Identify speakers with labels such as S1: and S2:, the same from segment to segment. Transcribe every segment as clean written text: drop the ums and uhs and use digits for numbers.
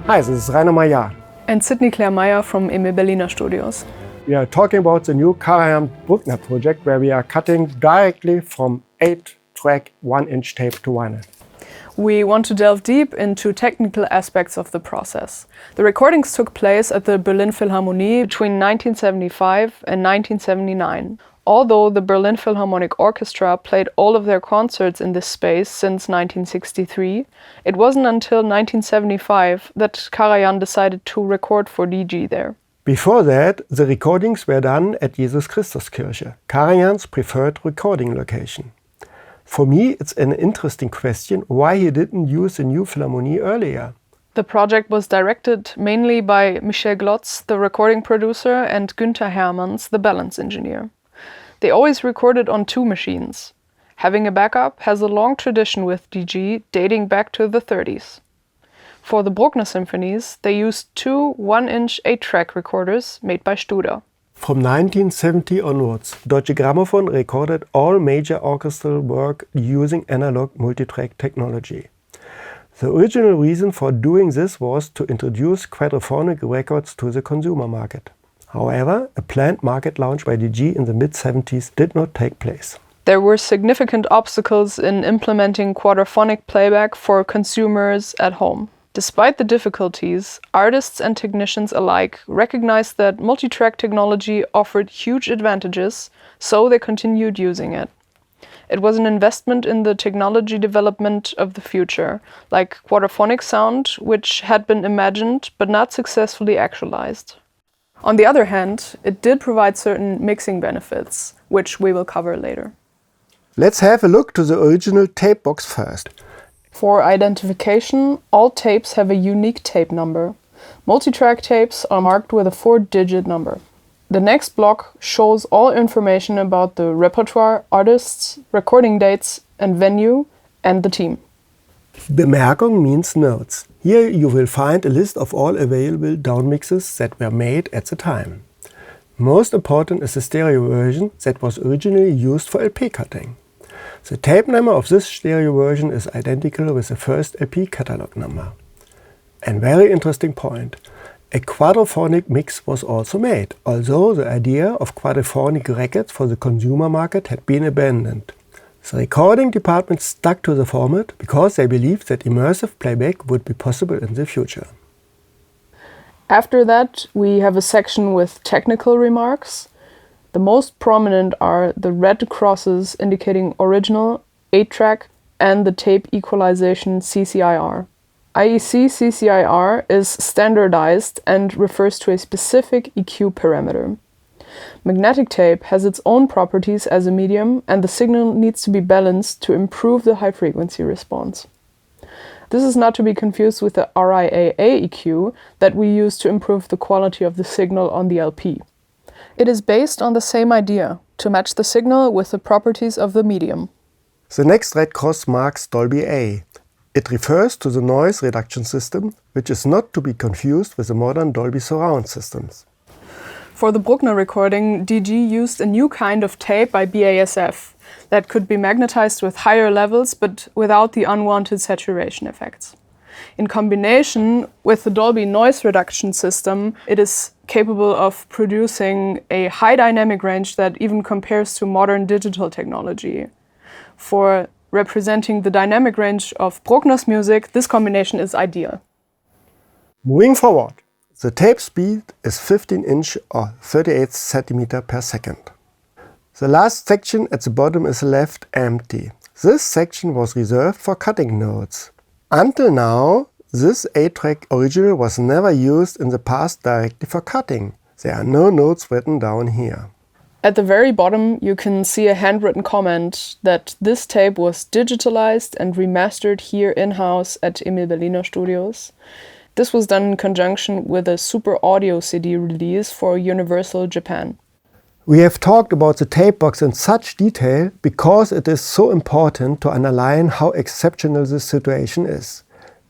S1: Hi, this is Rainer Maillard.
S2: And Sydney Claire Meyer from Emil Berliner Studios.
S1: We are talking about the new Karajan Bruckner project where we are cutting directly from 8-track 1-inch tape to vinyl.
S2: We want to delve deep into technical aspects of the process. The recordings took place at the Berlin Philharmonie between 1975 and 1979. Although the Berlin Philharmonic Orchestra played all of their concerts in this space since 1963, it wasn't until 1975 that Karajan decided to record for DG there.
S1: Before that, the recordings were done at Jesus Christuskirche, Karajan's preferred recording location. For me, it's an interesting question why he didn't use the new Philharmonie earlier.
S2: The project was directed mainly by Michel Glotz, the recording producer, and Günther Hermanns, the balance engineer. They always recorded on two machines. Having a backup has a long tradition with DG dating back to the 30s. For the Bruckner symphonies, they used two 1-inch 8-track recorders made by Studer.
S1: From 1970 onwards, Deutsche Grammophon recorded all major orchestral work using analog multitrack technology. The original reason for doing this was to introduce quadraphonic records to the consumer market. However, a planned market launch by DG in the mid-70s did not take place.
S2: There were significant obstacles in implementing quadraphonic playback for consumers at home. Despite the difficulties, artists and technicians alike recognized that multitrack technology offered huge advantages, so they continued using it. It was an investment in the technology development of the future, like quadraphonic sound, which had been imagined but not successfully actualized. On the other hand, it did provide certain mixing benefits, which we will cover later.
S1: Let's have a look to the original tape box first.
S2: For identification, all tapes have a unique tape number. Multitrack tapes are marked with a 4-digit number. The next block shows all information about the repertoire, artists, recording dates and venue, and the team.
S1: Bemerkung means notes. Here you will find a list of all available downmixes that were made at the time. Most important is the stereo version that was originally used for LP cutting. The tape number of this stereo version is identical with the first LP catalog number. And very interesting point, a quadraphonic mix was also made, although the idea of quadraphonic records for the consumer market had been abandoned. The recording department stuck to the format because they believed that immersive playback would be possible in the future.
S2: After that, we have a section with technical remarks. The most prominent are the red crosses indicating original, 8-track, and the tape equalization CCIR. IEC CCIR is standardized and refers to a specific EQ parameter. Magnetic tape has its own properties as a medium, and the signal needs to be balanced to improve the high-frequency response. This is not to be confused with the RIAA EQ that we use to improve the quality of the signal on the LP. It is based on the same idea, to match the signal with the properties of the medium.
S1: The next red cross marks Dolby A. It refers to the noise reduction system, which is not to be confused with the modern Dolby surround systems.
S2: For the Bruckner recording, DG used a new kind of tape by BASF that could be magnetized with higher levels but without the unwanted saturation effects. In combination with the Dolby noise reduction system, it is capable of producing a high dynamic range that even compares to modern digital technology. For representing the dynamic range of Bruckner's music, this combination is ideal.
S1: Moving forward, the tape speed is 15-inch or 38 cm per second. The last section at the bottom is left empty. This section was reserved for cutting notes. Until now, this 8-track original was never used in the past directly for cutting. There are no notes written down here.
S2: At the very bottom, you can see a handwritten comment that this tape was digitalized and remastered here in-house at Emil Berliner Studios. This was done in conjunction with a Super Audio CD release for Universal Japan.
S1: We have talked about the tape box in such detail because it is so important to underline how exceptional this situation is.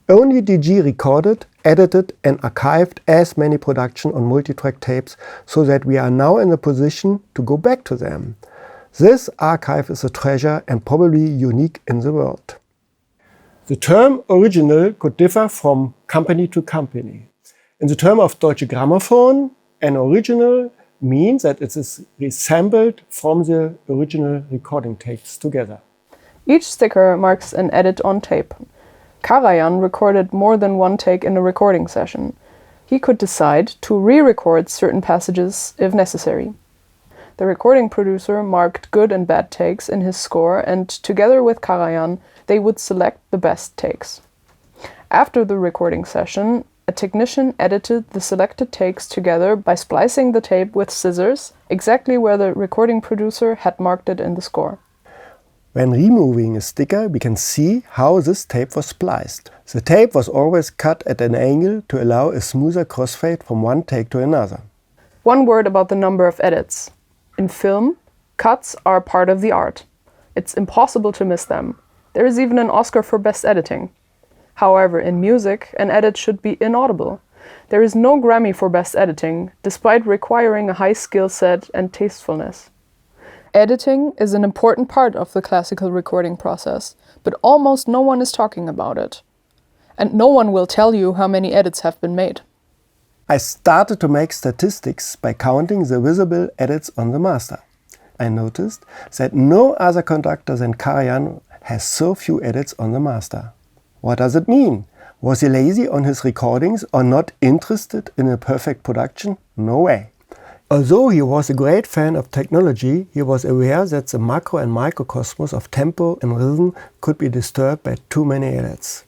S1: Only DG recorded, edited and archived as many productions on multitrack tapes so that we are now in a position to go back to them. This archive is a treasure and probably unique in the world. The term original could differ from company to company. In the term of Deutsche Grammophon, an original means that it is resampled from the original recording takes together.
S2: Each sticker marks an edit on tape. Karajan recorded more than one take in a recording session. He could decide to re-record certain passages if necessary. The recording producer marked good and bad takes in his score, and together with Karajan, they would select the best takes. After the recording session, a technician edited the selected takes together by splicing the tape with scissors, exactly where the recording producer had marked it in the score.
S1: When removing a sticker, we can see how this tape was spliced. The tape was always cut at an angle to allow a smoother crossfade from one take to another.
S2: One word about the number of edits. In film, cuts are part of the art. It's impossible to miss them. There is even an Oscar for best editing. However, in music, an edit should be inaudible. There is no Grammy for best editing, despite requiring a high skill set and tastefulness. Editing is an important part of the classical recording process, but almost no one is talking about it. And no one will tell you how many edits have been made.
S1: I started to make statistics by counting the visible edits on the master. I noticed that no other conductor than Karajan has so few edits on the master. What does it mean? Was he lazy on his recordings or not interested in a perfect production? No way. Although he was a great fan of technology, he was aware that the macro and microcosmos of tempo and rhythm could be disturbed by too many edits.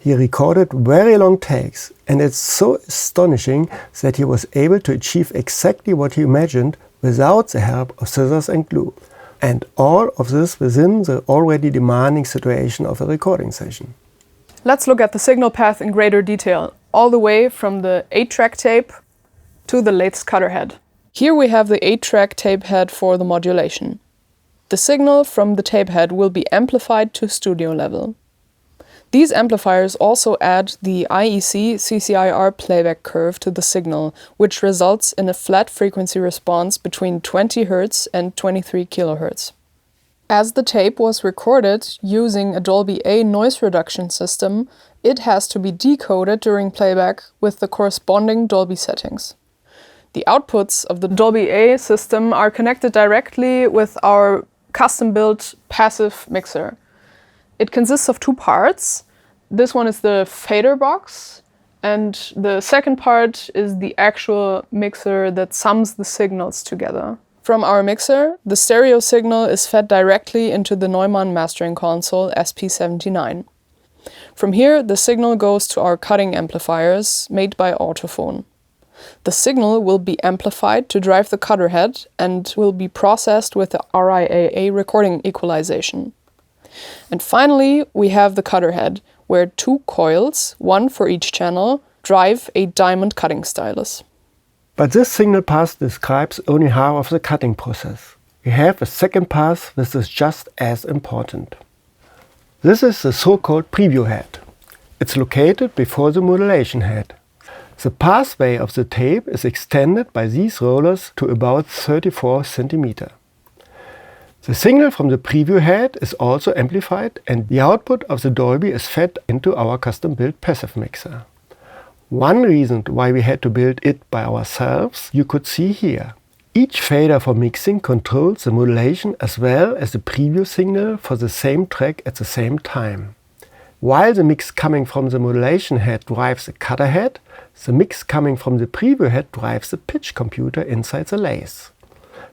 S1: He recorded very long takes, and it's so astonishing that he was able to achieve exactly what he imagined without the help of scissors and glue. And all of this within the already demanding situation of a recording session.
S2: Let's look at the signal path in greater detail, all the way from the 8-track tape to the lathe cutter head. Here we have the 8-track tape head for the modulation. The signal from the tape head will be amplified to studio level. These amplifiers also add the IEC CCIR playback curve to the signal, which results in a flat frequency response between 20 Hz and 23 kHz. As the tape was recorded using a Dolby A noise reduction system, it has to be decoded during playback with the corresponding Dolby settings. The outputs of the Dolby A system are connected directly with our custom-built passive mixer. It consists of two parts. This one is the fader box, and the second part is the actual mixer that sums the signals together. From our mixer, the stereo signal is fed directly into the Neumann mastering console SP79. From here, the signal goes to our cutting amplifiers made by Autophon. The signal will be amplified to drive the cutter head and will be processed with the RIAA recording equalization. And finally, we have the cutter head, where two coils, one for each channel, drive a diamond cutting stylus.
S1: But this signal path describes only half of the cutting process. We have a second path which is just as important. This is the so-called preview head. It's located before the modulation head. The pathway of the tape is extended by these rollers to about 34 cm. The signal from the preview head is also amplified, and the output of the Dolby is fed into our custom-built passive mixer. One reason why we had to build it by ourselves you could see here. Each fader for mixing controls the modulation as well as the preview signal for the same track at the same time. While the mix coming from the modulation head drives the cutter head, the mix coming from the preview head drives the pitch computer inside the lathe.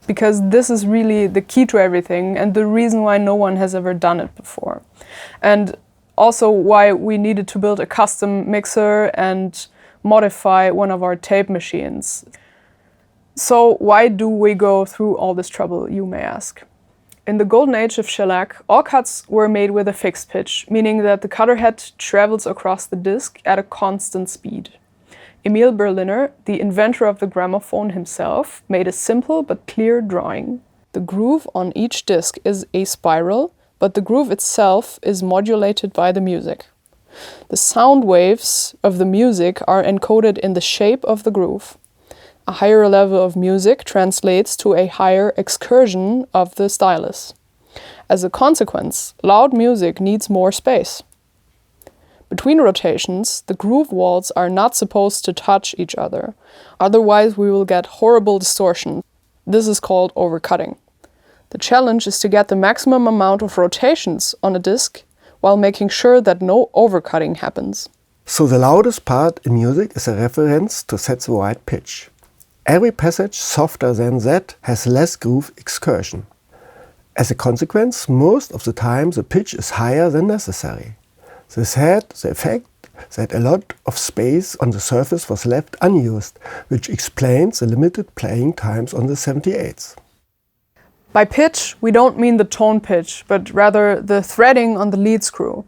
S2: Because this is really the key to everything and the reason why no one has ever done it before. And also why we needed to build a custom mixer and modify one of our tape machines. So why do we go through all this trouble, you may ask? In the golden age of shellac, all cuts were made with a fixed pitch, meaning that the cutter head travels across the disc at a constant speed. Emil Berliner, the inventor of the gramophone himself, made a simple but clear drawing. The groove on each disc is a spiral, but the groove itself is modulated by the music. The sound waves of the music are encoded in the shape of the groove. A higher level of music translates to a higher excursion of the stylus. As a consequence, loud music needs more space. Between rotations, the groove walls are not supposed to touch each other. Otherwise, we will get horrible distortion. This is called overcutting. The challenge is to get the maximum amount of rotations on a disc while making sure that no overcutting happens.
S1: So the loudest part in music is a reference to set the right pitch. Every passage softer than that has less groove excursion. As a consequence, most of the time the pitch is higher than necessary. This had the effect that a lot of space on the surface was left unused, which explains the limited playing times on the 78s.
S2: By pitch, we don't mean the tone pitch, but rather the threading on the lead screw.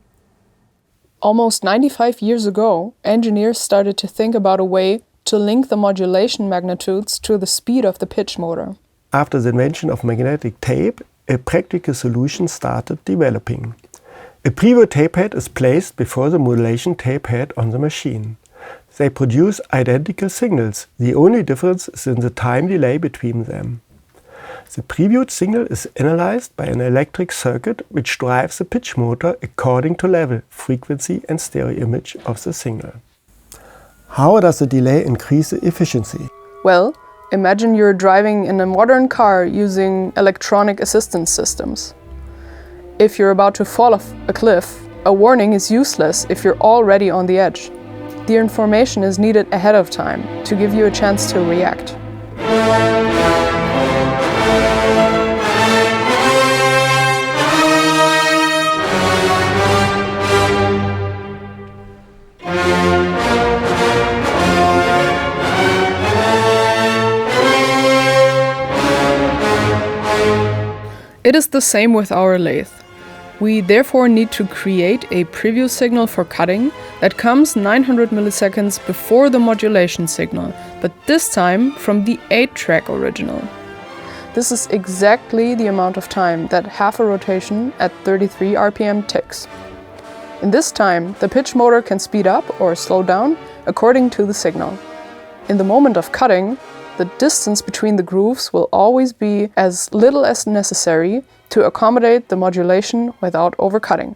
S2: Almost 95 years ago, engineers started to think about a way to link the modulation magnitudes to the speed of the pitch motor.
S1: After the invention of magnetic tape, a practical solution started developing. A preview tape head is placed before the modulation tape head on the machine. They produce identical signals. The only difference is in the time delay between them. The previewed signal is analyzed by an electric circuit which drives the pitch motor according to level, frequency and stereo image of the signal. How does the delay increase the efficiency?
S2: Well, imagine you're driving in a modern car using electronic assistance systems. If you're about to fall off a cliff, a warning is useless if you're already on the edge. The information is needed ahead of time to give you a chance to react. It is the same with our lathe. We therefore need to create a preview signal for cutting that comes 900 milliseconds before the modulation signal, but this time from the 8-track original. This is exactly the amount of time that half a rotation at 33 RPM takes. In this time, the pitch motor can speed up or slow down according to the signal. In the moment of cutting, the distance between the grooves will always be as little as necessary to accommodate the modulation without overcutting.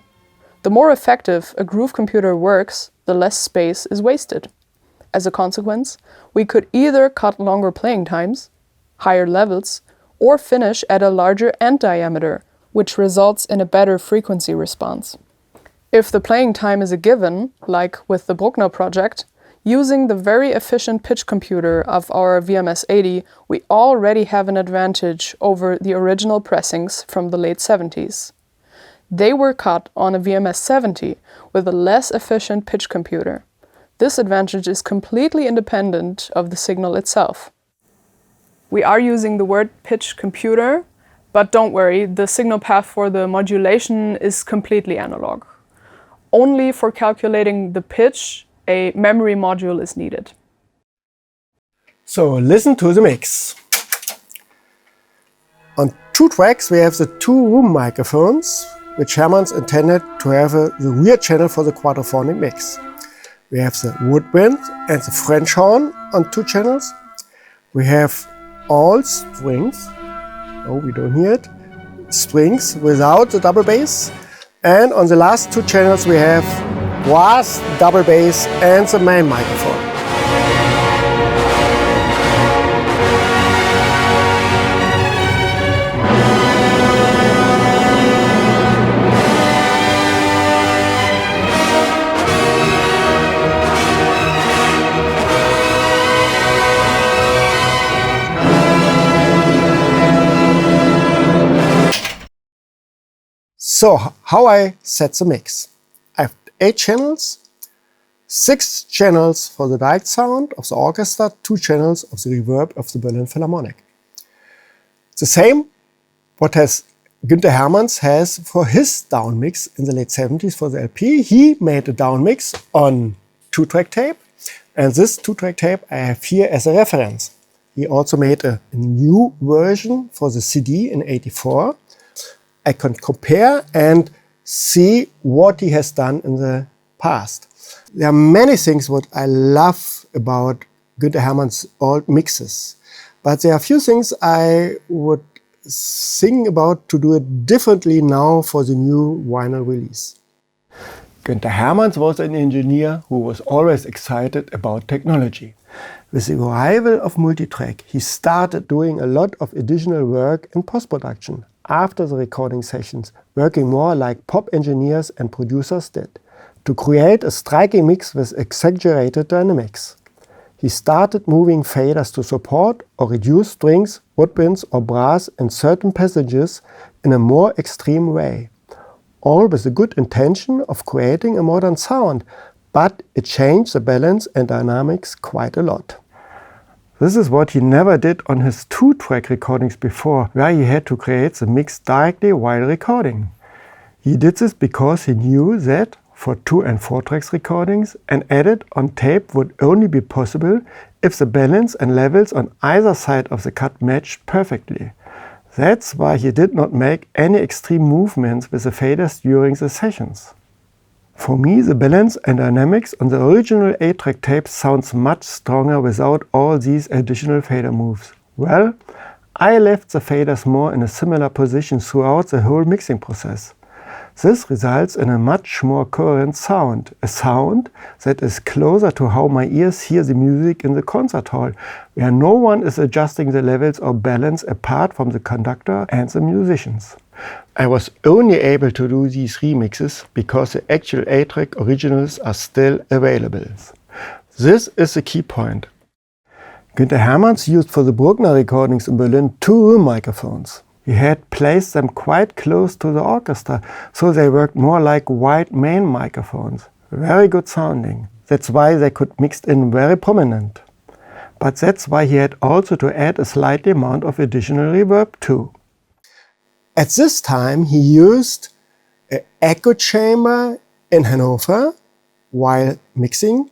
S2: The more effective a groove computer works, the less space is wasted. As a consequence, we could either cut longer playing times, higher levels, or finish at a larger end diameter, which results in a better frequency response. If the playing time is a given, like with the Bruckner project, using the very efficient pitch computer of our VMS-80, we already have an advantage over the original pressings from the late 70s. They were cut on a VMS-70 with a less efficient pitch computer. This advantage is completely independent of the signal itself. We are using the word pitch computer, but don't worry, the signal path for the modulation is completely analog. Only for calculating the pitch, a memory module is needed.
S1: So listen to the mix. On 2 tracks we have the 2 room microphones, which Hermanns intended to have the rear channel for the quadraphonic mix. We have the woodwind and the French horn on 2 channels. We have all strings, oh we don't hear it, strings without the double bass. And on the last 2 channels we have brass, double bass and the main microphone. So, how I set the mix? I have 8 channels, 6 channels for the direct sound of the orchestra, 2 channels of the reverb of the Berlin Philharmonic. The same what Günther Hermanns has for his down mix in the late 70s for the LP. He made a down mix on 2-track tape, and this 2-track tape I have here as a reference. He also made a new version for the CD in '84. I can compare and see what he has done in the past. There are many things what I love about Günther Hermanns' old mixes, but there are a few things I would think about to do it differently now for the new vinyl release. Günther Hermanns was an engineer who was always excited about technology. With the arrival of multitrack, he started doing a lot of additional work in post-production after the recording sessions, working more like pop engineers and producers did, to create a striking mix with exaggerated dynamics. He started moving faders to support or reduce strings, woodwinds or brass in certain passages in a more extreme way. All with the good intention of creating a modern sound, but it changed the balance and dynamics quite a lot. This is what he never did on his 2-track recordings before, where he had to create the mix directly while recording. He did this because he knew that for 2 and 4 tracks recordings, an edit on tape would only be possible if the balance and levels on either side of the cut matched perfectly. That's why he did not make any extreme movements with the faders during the sessions. For me, the balance and dynamics on the original 8-track tape sounds much stronger without all these additional fader moves. Well, I left the faders more in a similar position throughout the whole mixing process. This results in a much more coherent sound, a sound that is closer to how my ears hear the music in the concert hall, where no one is adjusting the levels or balance apart from the conductor and the musicians. I was only able to do these remixes because the actual 8-track originals are still available. This is the key point. Günther Hermanns used for the Bruckner recordings in Berlin 2 room microphones. He had placed them quite close to the orchestra, so they worked more like wide main microphones. Very good sounding. That's why they could mix in very prominent. But that's why he had also to add a slight amount of additional reverb too. At this time he used an echo chamber in Hanover while mixing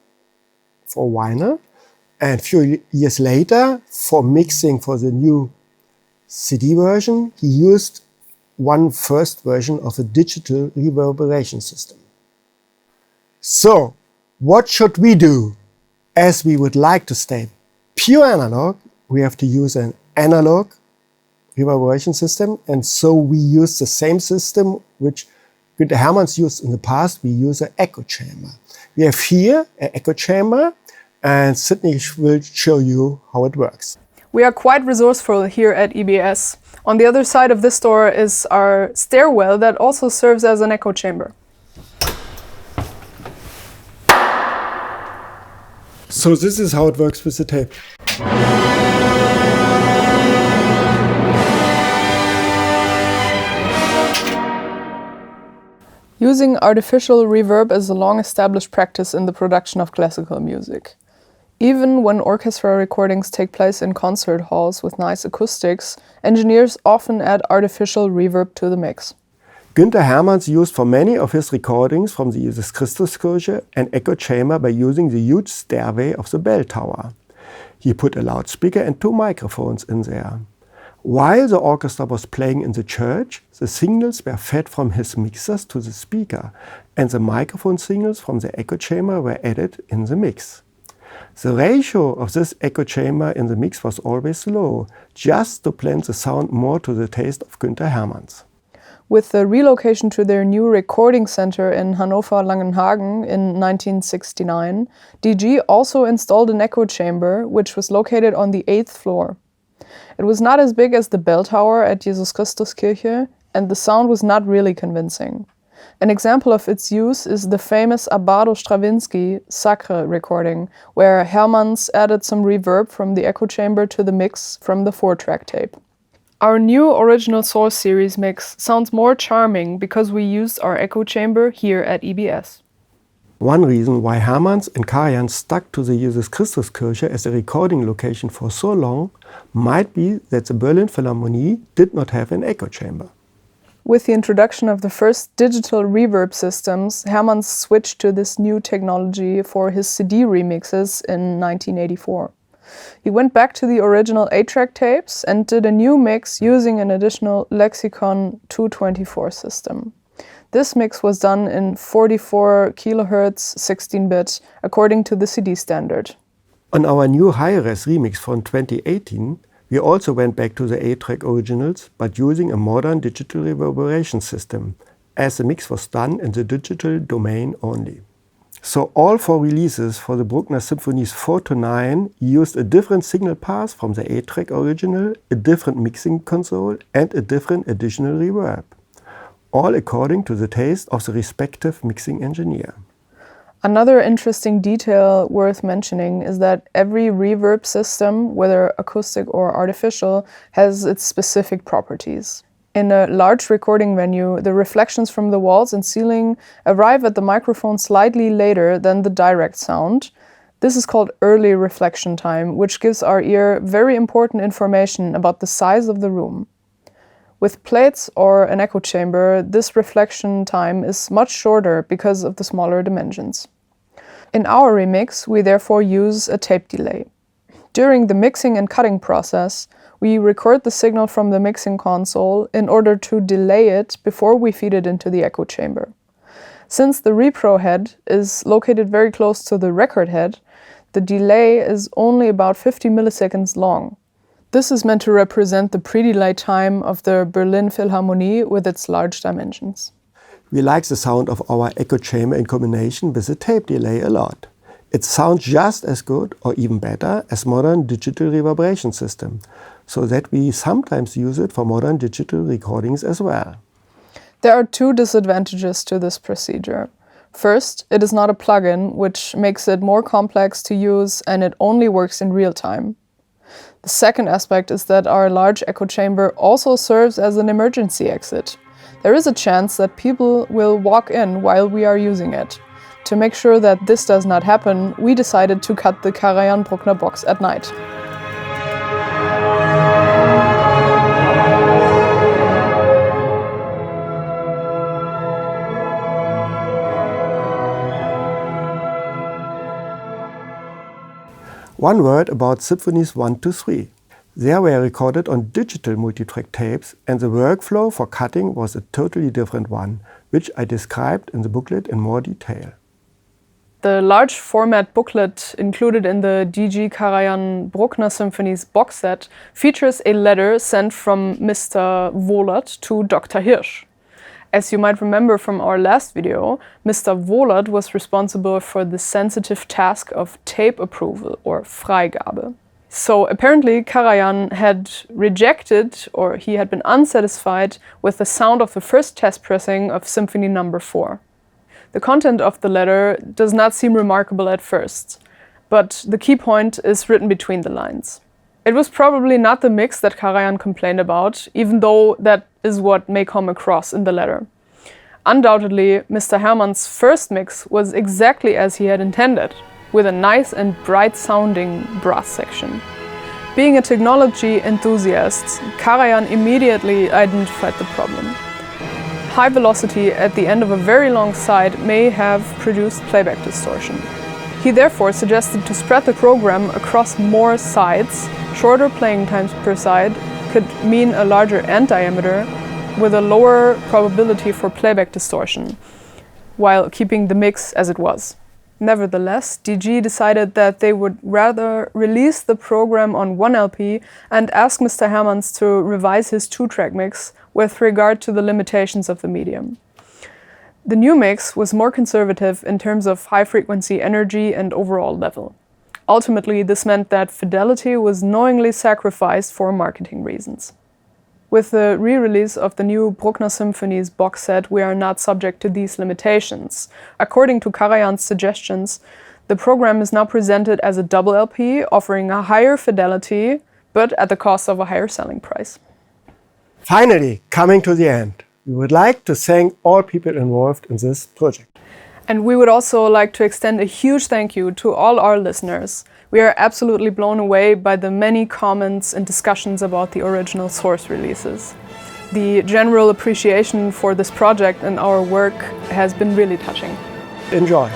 S1: for vinyl, and a few years later for mixing for the new CD version, he used one first version of a digital reverberation system. So, what should we do? As we would like to stay pure analog, we have to use an analog reverberation system, and so we use the same system which Günther Hermanns used in the past. We use an echo chamber. We have here an echo chamber, and Sydney will show you how it works.
S2: We are quite resourceful here at EBS. On the other side of this door is our stairwell that also serves as an echo chamber.
S1: So this is how it works with the tape.
S2: Using artificial reverb is a long-established practice in the production of classical music. Even when orchestra recordings take place in concert halls with nice acoustics, engineers often add artificial reverb to the mix.
S1: Günther Hermanns used for many of his recordings from the Jesus Christuskirche an echo chamber by using the huge stairway of the bell tower. He put a loudspeaker and 2 microphones in there. While the orchestra was playing in the church, the signals were fed from his mixers to the speaker, and the microphone signals from the echo chamber were added in the mix. The ratio of this echo chamber in the mix was always low, just to blend the sound more to the taste of Günther Hermanns.
S2: With the relocation to their new recording center in Hannover-Langenhagen in 1969, DG also installed an echo chamber, which was located on the 8th floor. It was not as big as the bell tower at Jesus Christuskirche, and the sound was not really convincing. An example of its use is the famous Abbado Stravinsky Sacre recording, where Hermanns added some reverb from the echo chamber to the mix from the 4-track tape. Our new original Source series mix sounds more charming because we used our echo chamber here at EBS.
S1: One reason why Hermanns and Karajan stuck to the Jesus Christuskirche as a recording location for so long might be that the Berlin Philharmonie did not have an echo chamber.
S2: With the introduction of the first digital reverb systems, Hermanns switched to this new technology for his CD remixes in 1984. He went back to the original 8-track tapes and did a new mix using an additional Lexicon 224 system. This mix was done in 44 kHz 16-bit according to the CD standard.
S1: On our new high-res remix from 2018, we also went back to the 8-track originals, but using a modern digital reverberation system, as the mix was done in the digital domain only. So all 4 releases for the Bruckner Symphonies 4 to 9 used a different signal path from the 8-track original, a different mixing console and a different additional reverb, all according to the taste of the respective mixing engineer.
S2: Another interesting detail worth mentioning is that every reverb system, whether acoustic or artificial, has its specific properties. In a large recording venue, the reflections from the walls and ceiling arrive at the microphone slightly later than the direct sound. This is called early reflection time, which gives our ear very important information about the size of the room. With plates or an echo chamber, this reflection time is much shorter because of the smaller dimensions. In our remix, we therefore use a tape delay. During the mixing and cutting process, we record the signal from the mixing console in order to delay it before we feed it into the echo chamber. Since the repro head is located very close to the record head, the delay is only about 50 milliseconds long. This is meant to represent the pre-delay time of the Berlin Philharmonie with its large dimensions.
S1: We like the sound of our echo chamber in combination with the tape delay a lot. It sounds just as good or even better as modern digital reverberation system, so that we sometimes use it for modern digital recordings as well.
S2: There are 2 disadvantages to this procedure. First, it is not a plugin, which makes it more complex to use and it only works in real time. The second aspect is that our large echo chamber also serves as an emergency exit. There is a chance that people will walk in while we are using it. To make sure that this does not happen, we decided to cut the Karajan Bruckner box at night.
S1: One word about Symphonies 1 to 3. They were recorded on digital multitrack tapes and the workflow for cutting was a totally different one, which I described in the booklet in more detail.
S2: The large format booklet included in the DG Karajan Bruckner Symphonies box set features a letter sent from Mr. Wohlert to Dr. Hirsch. As you might remember from our last video, Mr. Wohlert was responsible for the sensitive task of tape approval, or Freigabe. So apparently Karajan had rejected, or he had been unsatisfied with the sound of the first test pressing of Symphony No. 4. The content of the letter does not seem remarkable at first, but the key point is written between the lines. It was probably not the mix that Karajan complained about, even though that is what may come across in the letter. Undoubtedly, Mr. Hermann's first mix was exactly as he had intended, with a nice and bright-sounding brass section. Being a technology enthusiast, Karajan immediately identified the problem. High velocity at the end of a very long side may have produced playback distortion. He therefore suggested to spread the program across more sides. Shorter playing times per side could mean a larger end diameter with a lower probability for playback distortion, while keeping the mix as it was. Nevertheless, DG decided that they would rather release the program on one LP and ask Mr. Hermanns to revise his 2-track mix with regard to the limitations of the medium. The new mix was more conservative in terms of high-frequency energy and overall level. Ultimately, this meant that fidelity was knowingly sacrificed for marketing reasons. With the re-release of the new Bruckner Symphonies box set, we are not subject to these limitations. According to Karajan's suggestions, the program is now presented as a double LP, offering a higher fidelity, but at the cost of a higher selling price.
S1: Finally, coming to the end, we would like to thank all people involved in this project.
S2: And we would also like to extend a huge thank you to all our listeners. We are absolutely blown away by the many comments and discussions about the original source releases. The general appreciation for this project and our work has been really touching.
S1: Enjoy!